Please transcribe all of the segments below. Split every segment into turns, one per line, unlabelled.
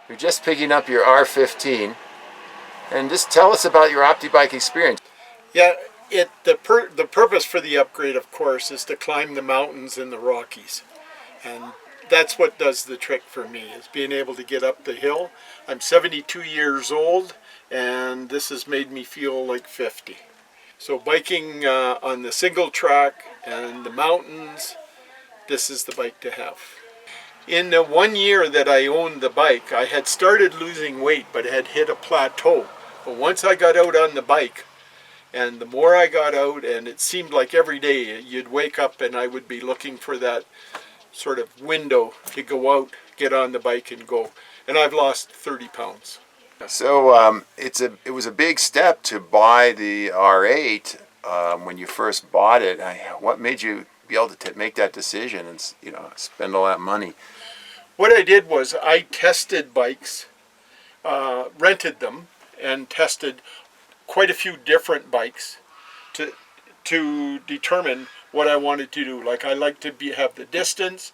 You're just picking up your R15, and just tell us about your Optibike experience.
Yeah, the purpose for the upgrade, of course, is to climb the mountains in the Rockies, and that's what does the trick for me, is being able to get up the hill. I'm 72 years old, and this has made me feel like 50. So biking on the single track and the mountains, this is the bike to have. In the 1 year that I owned the bike, I had started losing weight, but had hit a plateau. But once I got out on the bike, and the more I got out, and it seemed like every day you'd wake up and I would be looking for that sort of window to go out, get on the bike and go. And I've lost 30 pounds.
So it was a big step to buy the R8 when you first bought it. What made you be able to make that decision and spend all that money?
What I did was I tested bikes, rented them, and tested quite a few different bikes to determine what I wanted to do. Like, I like to have the distance.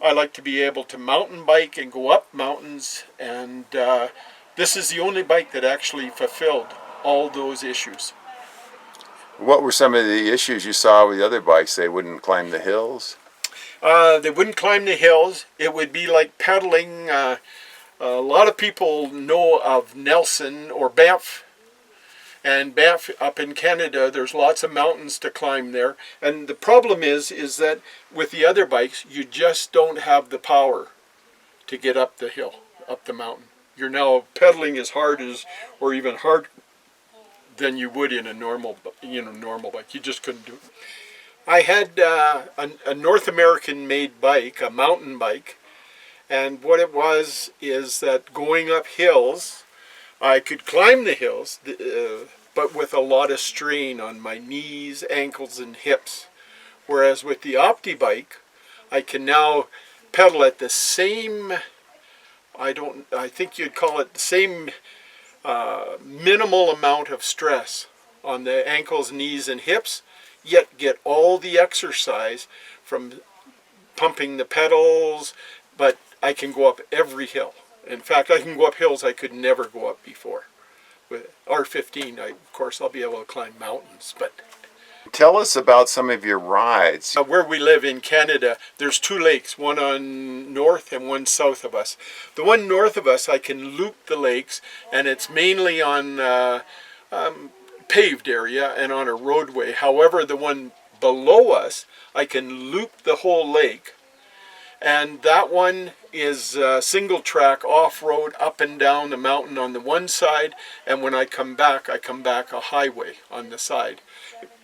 I like to be able to mountain bike and go up mountains, and this is the only bike that actually fulfilled all those issues.
What were some of the issues you saw with the other bikes? They wouldn't climb the hills?
They wouldn't climb the hills. It would be like pedaling. A lot of people know of Nelson or Banff. And Banff up in Canada, there's lots of mountains to climb there. And the problem is that with the other bikes, you just don't have the power to get up the hill, up the mountain. You're now pedaling as hard as, or even harder than you would in a normal bike. You just couldn't do it. I had a North American made bike, a mountain bike, and what it was is that going up hills, I could climb the hills, but with a lot of strain on my knees, ankles, and hips. Whereas with the Opti bike, I can now pedal at the same, I think you'd call it the same minimal amount of stress on the ankles, knees, and hips, yet get all the exercise from pumping the pedals, but I can go up every hill. In fact, I can go up hills I could never go up before. With R15, of course, I'll be able to climb mountains. But
tell us about some of your rides.
Where we live in Canada, there's two lakes, one on north and one south of us. The one north of us, I can loop the lakes, and it's mainly on paved area and on a roadway. However, the one below us, I can loop the whole lake. And that one is single track off-road up and down the mountain on the one side, and when I come back a highway on the side.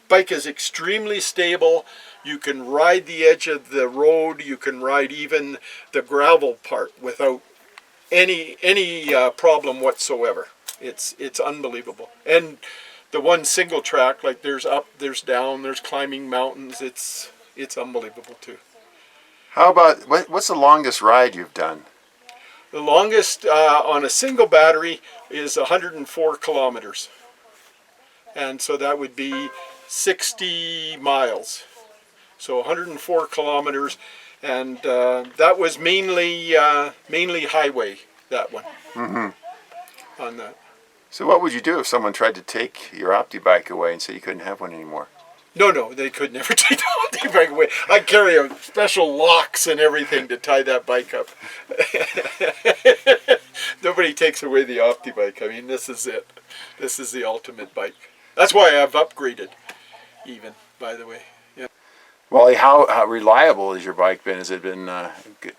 Bike is extremely stable. You can ride the edge of the road, you can ride even the gravel part without any problem whatsoever. It's unbelievable. And the one single track, like there's up, there's down, there's climbing mountains, it's unbelievable too.
How about, what's the longest ride you've done?
The longest on a single battery is 104 kilometers. And so that would be 60 miles. So 104 kilometers, and that was mainly highway, that one. Mm-hmm. On that.
So what would you do if someone tried to take your Optibike away and say you couldn't have one anymore?
No, they could never take the Optibike away. I carry a special locks and everything to tie that bike up. Nobody takes away the Optibike. I mean, this is it. This is the ultimate bike. That's why I've upgraded, even, by the way. Yeah.
Wally, how reliable has your bike been? Has it been good?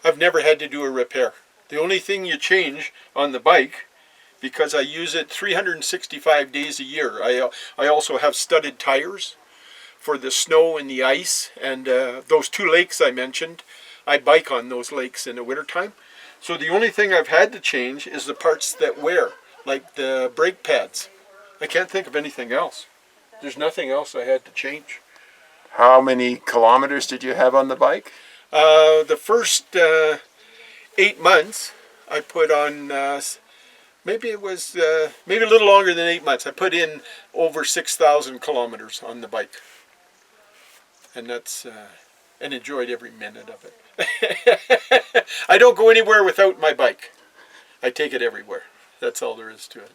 I've never had to do a repair. The only thing you change on the bike, because I use it 365 days a year. I also have studded tires for the snow and the ice, and those two lakes I mentioned, I bike on those lakes in the wintertime. So the only thing I've had to change is the parts that wear, like the brake pads. I can't think of anything else. There's nothing else I had to change.
How many kilometers did you have on the bike?
The first 8 months I put on, maybe it was maybe a little longer than 8 months. I put in over 6,000 kilometers on the bike. And that's, and enjoyed every minute of it. I don't go anywhere without my bike. I take it everywhere. That's all there is to it.